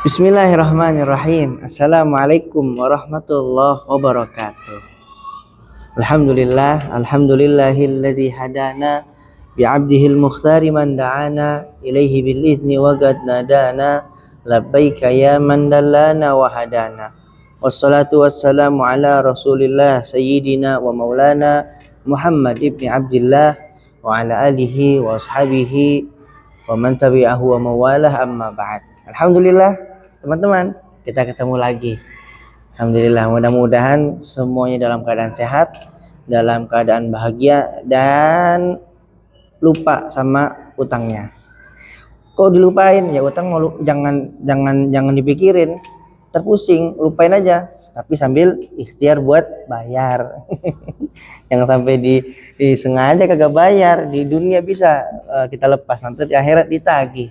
Bismillahirrahmanirrahim. Assalamualaikum warahmatullahi wabarakatuh. Alhamdulillahilladzi hadana bi'abdihil mukhtari man da'ana ilaihi bil izni wa qad nadana labbaika ya man dallana wa hadana. Wassalatu wassalamu ala Rasulillah sayyidina wa maulana Muhammad ibn Abdullah wa ala alihi wa ashabihi wa man tabi'ahu wa mawalah amma ba'd. Alhamdulillah teman-teman, kita ketemu lagi. Alhamdulillah, mudah-mudahan semuanya dalam keadaan sehat, dalam keadaan bahagia, dan lupa sama utangnya. Kok dilupain? Ya utang jangan dipikirin, terpusing, lupain aja. Tapi sambil ikhtiar buat bayar. Jangan sampai disengaja kagak bayar. Di dunia bisa kita lepas, nanti di akhirat ditagih.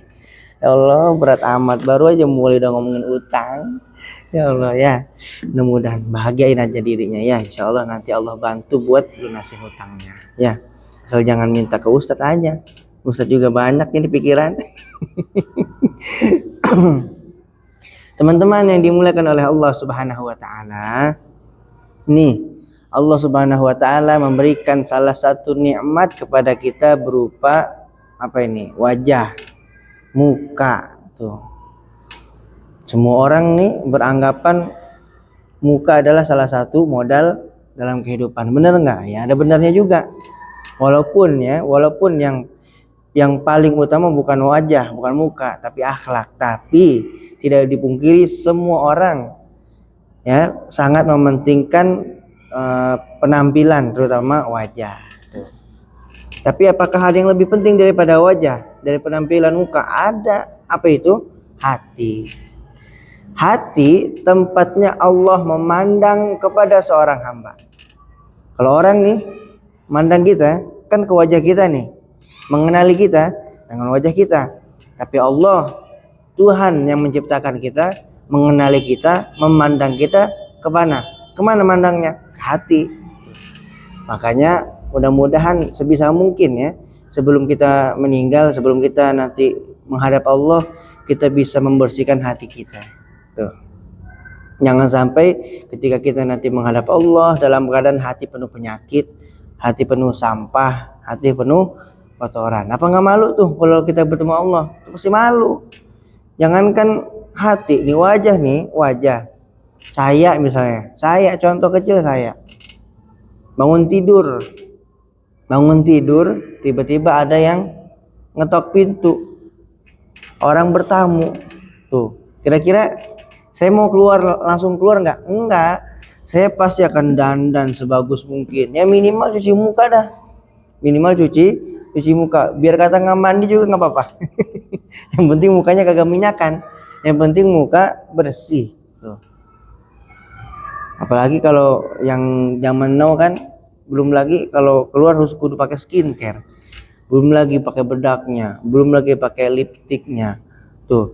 Ya Allah, berat amat, baru aja mulai udah ngomongin utang. Ya Allah ya, mudah-mudahan bahagiain aja dirinya ya. Insya Allah nanti Allah bantu buat lunasin hutangnya ya. Asal jangan minta ke Ustadz aja, Ustadz juga banyak ini pikiran. Teman-teman yang dimuliakan oleh Allah Subhanahu wa taala, nih Allah Subhanahu wa taala memberikan salah satu nikmat kepada kita berupa apa ini? Wajah, muka tuh. Semua orang nih beranggapan muka adalah salah satu modal dalam kehidupan. Bener nggak? Ya ada benarnya juga. Walaupun yang paling utama bukan wajah, bukan muka, tapi akhlak. Tapi tidak dipungkiri semua orang ya sangat mementingkan penampilan, terutama wajah. Tuh. Tapi apakah ada yang lebih penting daripada wajah, dari penampilan muka? Ada. Apa itu? Hati. Hati tempatnya Allah memandang kepada seorang hamba. Kalau orang nih mandang kita kan ke wajah kita nih, mengenali kita dengan wajah kita. Tapi Allah, Tuhan yang menciptakan kita, mengenali kita, memandang kita kemana? Kemana mandangnya? Hati. Makanya mudah-mudahan sebisa mungkin ya, sebelum kita meninggal, sebelum kita nanti menghadap Allah, kita bisa membersihkan hati kita. Tuh. Jangan sampai ketika kita nanti menghadap Allah dalam keadaan hati penuh penyakit, hati penuh sampah, hati penuh kotoran. Apa nggak malu tuh kalau kita bertemu Allah? Pasti malu. Jangankan hati, nih wajah. Saya misalnya, contoh kecil saya. Bangun tidur, tiba-tiba ada yang ngetok pintu. Orang bertamu. Tuh, kira-kira saya mau langsung keluar nggak? Enggak. Saya pasti akan dandan sebagus mungkin. Ya minimal cuci muka dah. Minimal cuci muka. Biar kata nggak mandi juga nggak apa-apa. Yang penting mukanya kagak minyakan. Yang penting muka bersih. Tuh. Apalagi kalau yang zaman now kan, belum lagi kalau keluar harus kudu pakai skincare. Belum lagi pakai bedaknya, belum lagi pakai lipstiknya. Tuh.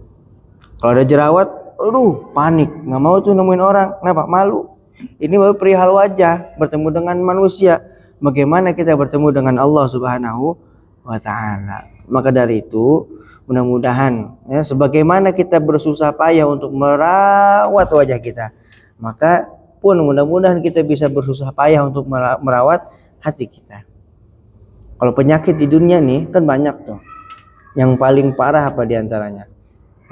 Kalau ada jerawat, aduh panik, nggak mau tuh nemuin orang. Kenapa? Malu. Ini baru perihal wajah, bertemu dengan manusia. Bagaimana kita bertemu dengan Allah Subhanahu wa taala. Maka dari itu, mudah-mudahan ya, sebagaimana kita bersusah payah untuk merawat wajah kita, maka pun mudah-mudahan kita bisa bersusah payah untuk merawat hati kita. Kalau penyakit di dunia nih kan banyak tuh. Yang paling parah apa diantaranya?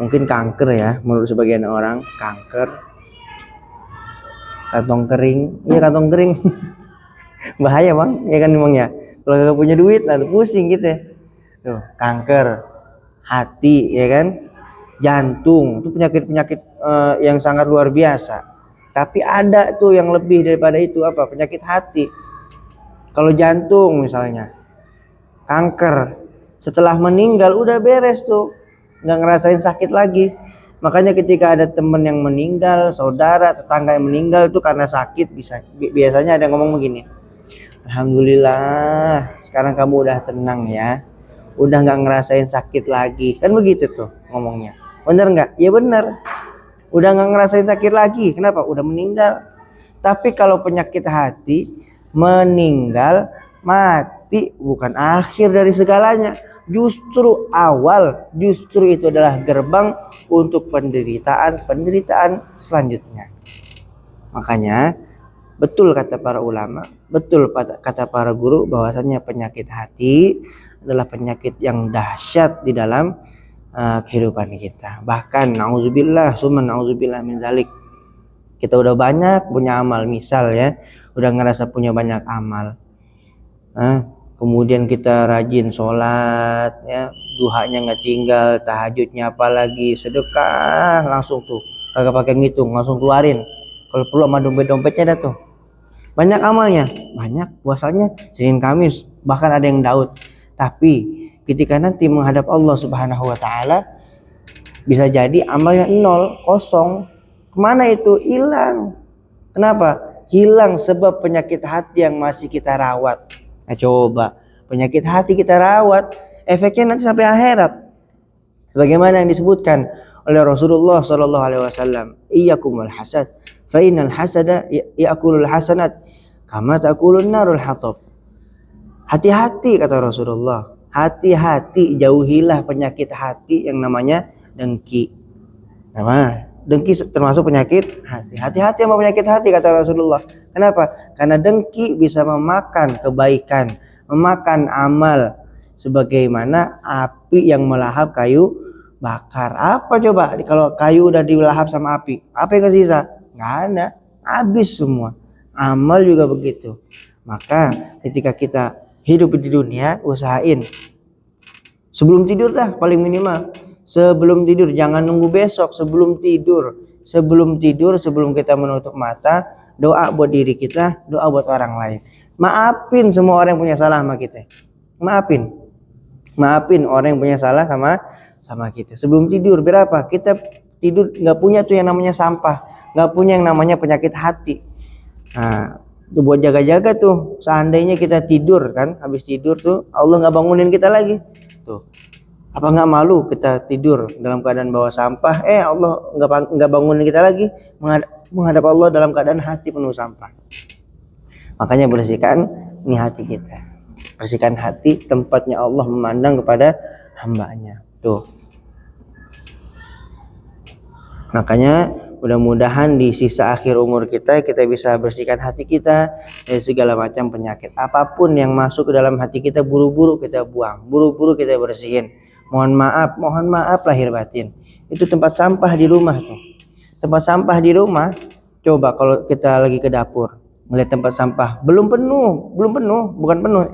Mungkin kanker ya, menurut sebagian orang kanker, kantong kering. Iya kantong kering. Bahaya bang, ya kan emang ya. Kalau nggak punya duit, lalu pusing gitu ya. Tuh, kanker, hati, ya kan, jantung, itu penyakit-penyakit yang sangat luar biasa. Tapi ada tuh yang lebih daripada itu, apa? Penyakit hati. Kalau jantung misalnya, kanker, setelah meninggal udah beres tuh, nggak ngerasain sakit lagi. Makanya ketika ada teman yang meninggal, saudara, tetangga yang meninggal itu karena sakit, biasanya ada yang ngomong begini, alhamdulillah sekarang kamu udah tenang ya, udah nggak ngerasain sakit lagi, kan begitu tuh ngomongnya. Bener nggak? Ya bener, udah nggak ngerasain sakit lagi. Kenapa? Udah meninggal. Tapi kalau penyakit hati, meninggal, mati bukan akhir dari segalanya, justru itu adalah gerbang untuk penderitaan selanjutnya. Makanya betul kata para ulama, betul kata para guru bahwasanya penyakit hati adalah penyakit yang dahsyat di dalam kehidupan kita. Bahkan nauzubillah min zalik. Kita udah banyak punya amal, misal ya, udah ngerasa punya banyak amal. Kemudian kita rajin sholat, ya, duhanya nggak tinggal, tahajudnya apalagi, sedekah langsung tuh, kagak pakai ngitung, langsung keluarin. Kalau perlu sama dompetnya dah tuh. Banyak amalnya, banyak puasanya Senin Kamis, bahkan ada yang Daud. Tapi ketika nanti menghadap Allah Subhanahu wa taala, bisa jadi amalnya 0, kosong. Kemana itu? Hilang. Kenapa? Hilang sebab penyakit hati yang masih kita rawat. Nah, coba penyakit hati kita rawat, efeknya nanti sampai akhirat. Sebagaimana yang disebutkan oleh Rasulullah sallallahu alaihi wasallam, "Iyyakumul hasad, fa innal hasada ya'kulul hasanat kama ta'kulun narul hatab." Hati-hati kata Rasulullah. Hati-hati, jauhilah penyakit hati yang namanya dengki. Dengki termasuk penyakit hati. Hati-hati sama penyakit hati kata Rasulullah. Kenapa? Karena dengki bisa memakan kebaikan, memakan amal, sebagaimana api yang melahap kayu bakar. Apa coba kalau kayu udah dilahap sama api? Apa yang tersisa? Nggak ada, habis semua. Amal juga begitu. Maka ketika kita hidup di dunia, usahain sebelum tidur dah, paling minimal sebelum tidur, jangan nunggu besok. Sebelum tidur, sebelum kita menutup mata, doa buat diri kita, doa buat orang lain. Maafin semua orang yang punya salah sama kita. Maafin orang yang punya salah sama kita. Sebelum tidur, berapa? Kita tidur nggak punya tuh yang namanya sampah, nggak punya yang namanya penyakit hati. Nah, itu buat jaga-jaga tuh. Seandainya kita tidur kan, habis tidur tuh Allah nggak bangunin kita lagi. Tuh. Apa nggak malu kita tidur dalam keadaan bawa sampah? Allah nggak bangunin kita lagi, menghadap Allah dalam keadaan hati penuh sampah. Makanya bersihkan ini hati kita. Bersihkan hati, tempatnya Allah memandang kepada hambanya. Tuh. Makanya mudah-mudahan di sisa akhir umur kita bisa bersihkan hati kita dari segala macam penyakit. Apapun yang masuk ke dalam hati kita, buru-buru kita buang, buru-buru kita bersihin. Mohon maaf lahir batin. Itu tempat sampah di rumah tuh. Tempat sampah di rumah, coba kalau kita lagi ke dapur, ngeliat tempat sampah belum penuh,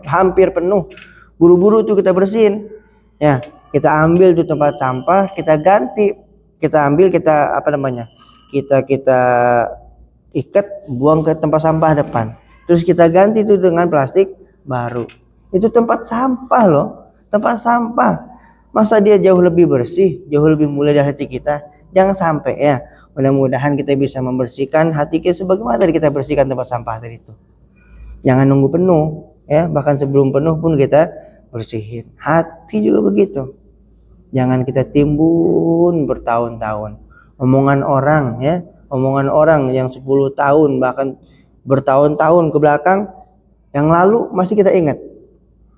hampir penuh. Buru-buru tuh kita bersihin. Ya, kita ambil tuh tempat sampah, kita ganti, kita ikat, buang ke tempat sampah depan. Terus kita ganti itu dengan plastik baru. Itu tempat sampah loh, tempat sampah. Masa dia jauh lebih bersih, jauh lebih mulia dari hati kita? Jangan sampai ya. Mudah-mudahan kita bisa membersihkan hati kita sebagaimana tadi kita bersihkan tempat sampah tadi itu. Jangan nunggu penuh, ya. Bahkan sebelum penuh pun kita bersihin. Hati juga begitu. Jangan kita timbun bertahun-tahun. Omongan orang yang 10 tahun bahkan bertahun-tahun ke belakang yang lalu masih kita ingat.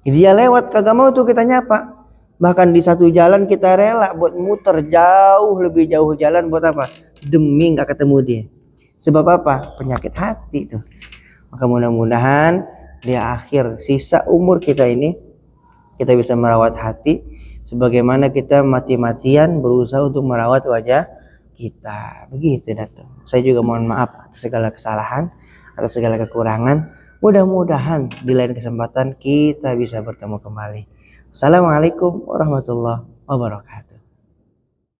Dia lewat kagak mau tuh kita nyapa. Bahkan di satu jalan kita rela buat muter lebih jauh jalan buat apa? Demi gak ketemu dia. Sebab apa? Penyakit hati tuh. Maka mudah-mudahan di akhir sisa umur kita ini kita bisa merawat hati sebagaimana kita mati-matian berusaha untuk merawat wajah kita. Begitu Dato. Saya juga mohon maaf atas segala kesalahan, atas segala kekurangan. Mudah-mudahan di lain kesempatan kita bisa bertemu kembali. Assalamualaikum warahmatullahi wabarakatuh.